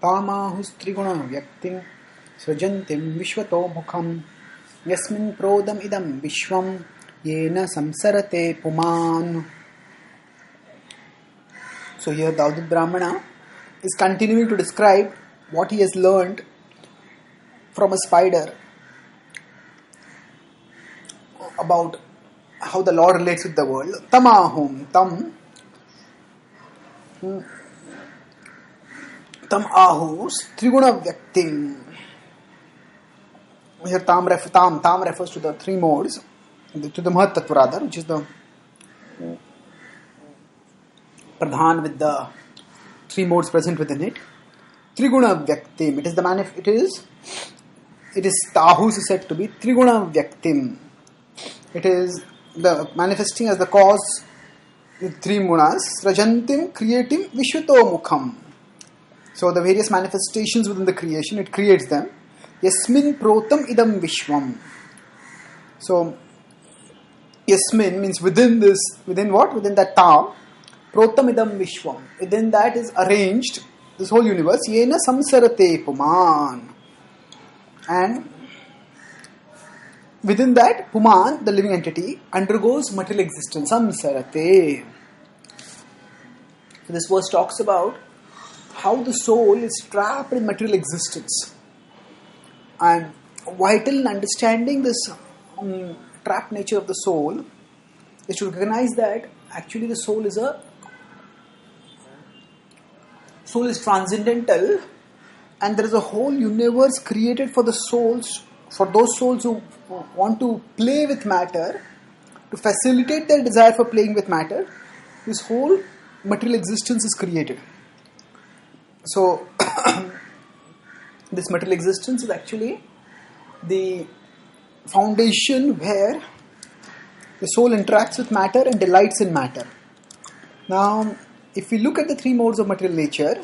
तामाहुस्त्रिगुण व्यक्तिं सृजन्तीं विश्वतो मुखं यस्मिन् प्रोदम idam vishwam yena samsarate puman. So here the Avadhut Brahmana is continuing to describe what he has learned from a spider about how the Lord relates with the world. Tamahum, tam ahus triguna vyaktim. Here tam refers to the three modes, to the Mahat Tattva rather, which is the Pradhan with the three modes present within it. Triguna Vyaktim. It is Tahus is said to be Triguna Vyaktim. It is the manifesting as the cause with three gunas. Rajantim, creating, Vishwato Mukham. So the various manifestations within the creation, it creates them. Yasmin Protam Idam Vishwam. So Yasmin means within this, within what? Within that Tam. Protam Idam Vishwam. Within that is arranged this whole universe. Yena Samsarate Puman. And within that, Puman, the living entity, undergoes material existence. Samsarate. So this verse talks about how the soul is trapped in material existence. And vital in understanding this trapped nature of the soul is to recognize that actually the soul is transcendental, and there is a whole universe created for the souls, for those souls who want to play with matter, to facilitate their desire for playing with matter. This whole material existence is created. So this material existence is actually the foundation where the soul interacts with matter and delights in matter. Now, if we look at the three modes of material nature,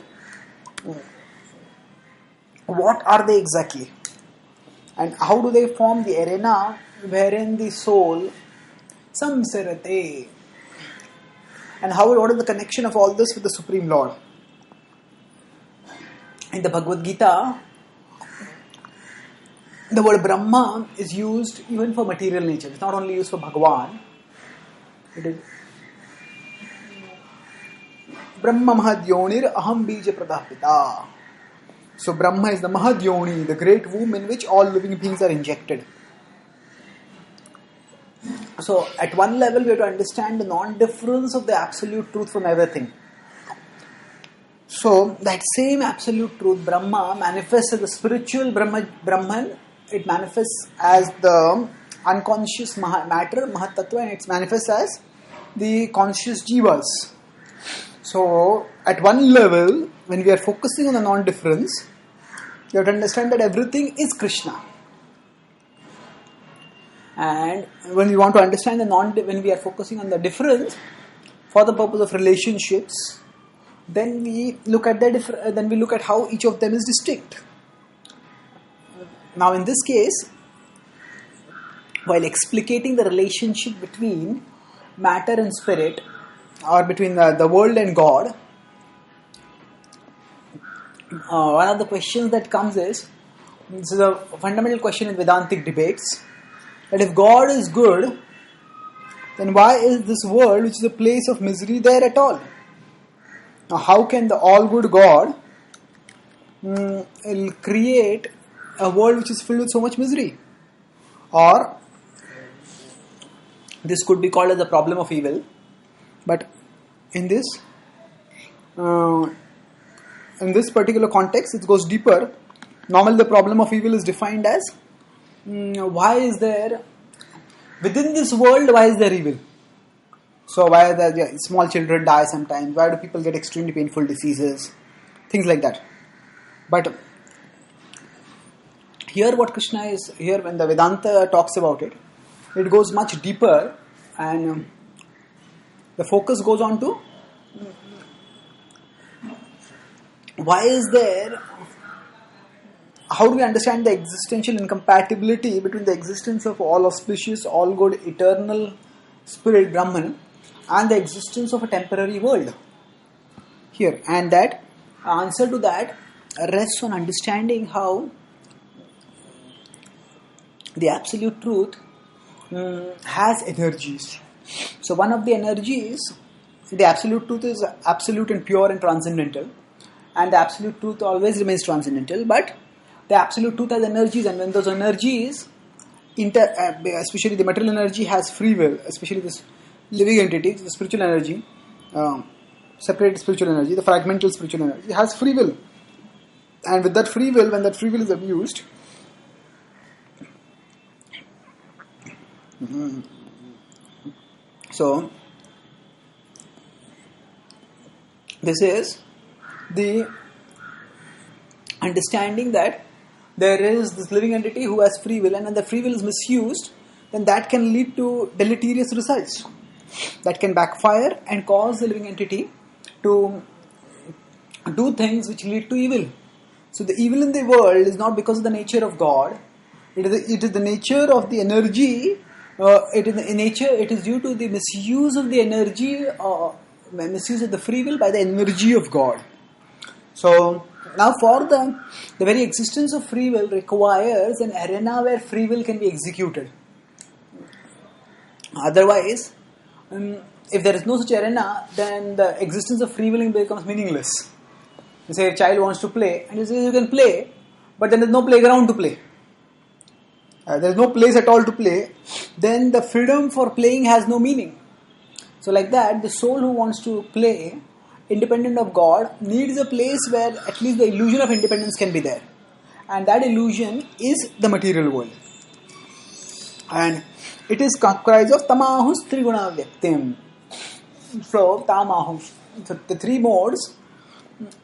what are they exactly? And how do they form the arena wherein the soul samsarate? And what is the connection of all this with the Supreme Lord? In the Bhagavad Gita, the word Brahma is used even for material nature. It's not only used for Bhagavan. It is Brahma Mahadyonir Aham Bija Pradapita. So Brahma is the Mahadyoni, the great womb in which all living beings are injected. So at one level we have to understand the non-difference of the absolute truth from everything. So that same absolute truth, Brahma, manifests as the spiritual Brahman. It manifests as the unconscious matter, Mahat Tattva, and it manifests as the conscious Jivas. So at one level, when we are focusing on the non-difference, you have to understand that everything is Krishna. And when we want to understand when we are focusing on the difference for the purpose of relationships, then we look at how each of them is distinct. Now in this case, while explicating the relationship between matter and spirit, or between the world and God, one of the questions that comes is, this is a fundamental question in Vedantic debates, that if God is good, then why is this world, which is a place of misery, there at all? Now how can the all-good God will create a world which is filled with so much misery? Or this could be called as the problem of evil. But in this particular context, it goes deeper. Normally the problem of evil is defined as why is there within this world, why is there evil? So why are there small children die sometimes? Why do people get extremely painful diseases? Things like that. But here what Krishna is, here when the Vedanta talks about it, it goes much deeper, and the focus goes on to why is there, how do we understand the existential incompatibility between the existence of all auspicious, all good, eternal spirit Brahman and the existence of a temporary world here. And that answer to that rests on understanding how the absolute truth has energies. So one of the energies, the absolute truth is absolute and pure and transcendental, and the absolute truth always remains transcendental, but the absolute truth has energies, and when those energies, especially the material energy, has free will, especially this living entity, the spiritual energy, separate spiritual energy, the fragmental spiritual energy, has free will. And with that free will, when that free will is abused, so this is the understanding that there is this living entity who has free will, and when the free will is misused, then that can lead to deleterious results. That can backfire and cause the living entity to do things which lead to evil. So the evil in the world is not because of the nature of God. It is the nature of the energy. It is due to the misuse of the energy, misuse of the free will by the energy of God. So now for the very existence of free will requires an arena where free will can be executed. Otherwise, if there is no such arena, then the existence of free will becomes meaningless. You say a child wants to play, and you say you can play, but then there is no playground to play. There is no place at all to play. Then the freedom for playing has no meaning. So like that, the soul who wants to play, independent of God, needs a place where at least the illusion of independence can be there. And that illusion is the material world. And it is comprised of tamahus triguna vyaktim. So tamahus, so the three modes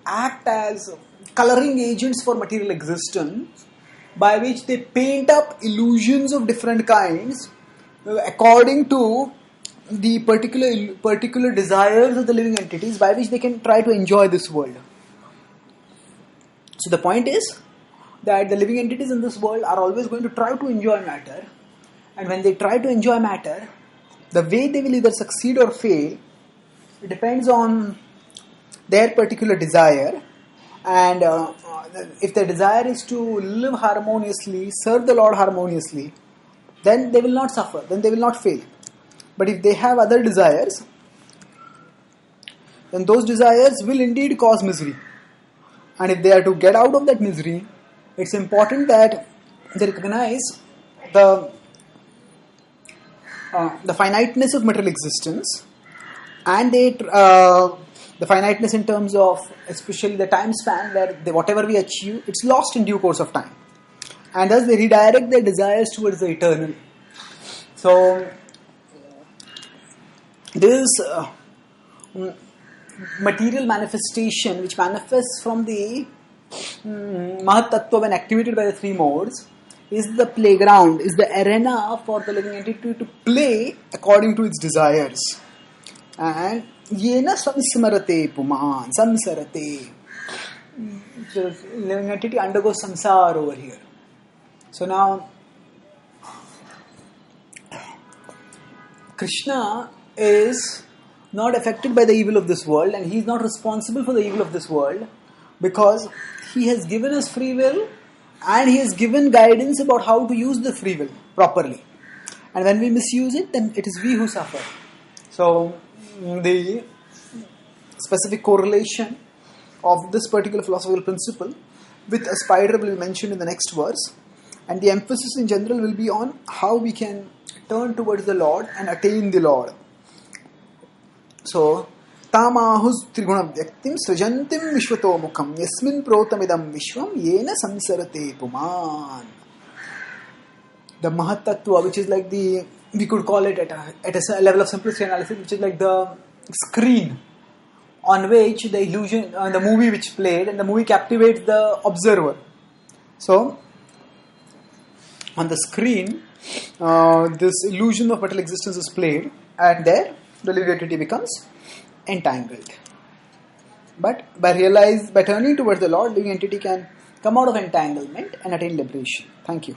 act as coloring agents for material existence, by which they paint up illusions of different kinds according to the particular desires of the living entities, by which they can try to enjoy this world. So the point is that the living entities in this world are always going to try to enjoy matter, and when they try to enjoy matter, the way they will either succeed or fail, it depends on their particular desire. And if their desire is to live harmoniously, serve the Lord harmoniously, then they will not suffer, then they will not fail. But if they have other desires, then those desires will indeed cause misery. And if they are to get out of that misery, it's important that they recognize the finiteness of material existence, and the finiteness in terms of especially the time span where whatever we achieve, it's lost in due course of time. And thus they redirect their desires towards the eternal. So this material manifestation, which manifests from the Mahat Tattva when activated by the three modes, is the playground, is the arena for the living entity to play according to its desires. And yena samsmarate puman, samsarate. So living entity undergoes samsara over here. So now Krishna is not affected by the evil of this world, and he is not responsible for the evil of this world, because he has given us free will and he has given guidance about how to use the free will properly. And when we misuse it, then it is we who suffer. So the specific correlation of this particular philosophical principle with a spider will be mentioned in the next verse, and the emphasis in general will be on how we can turn towards the Lord and attain the Lord. So tamahus triguna vyaktim srajantim vishwato mukham yasmin protamidam vishwam yena samsarate puman. The Mahat Tattva, which is like we could call it at a level of simplicity analysis, which is like the screen on which the illusion, the movie which played, and the movie captivates the observer. So on the screen, this illusion of material existence is played, and there the living entity becomes entangled. But by turning towards the Lord, living entity can come out of entanglement and attain liberation. Thank you.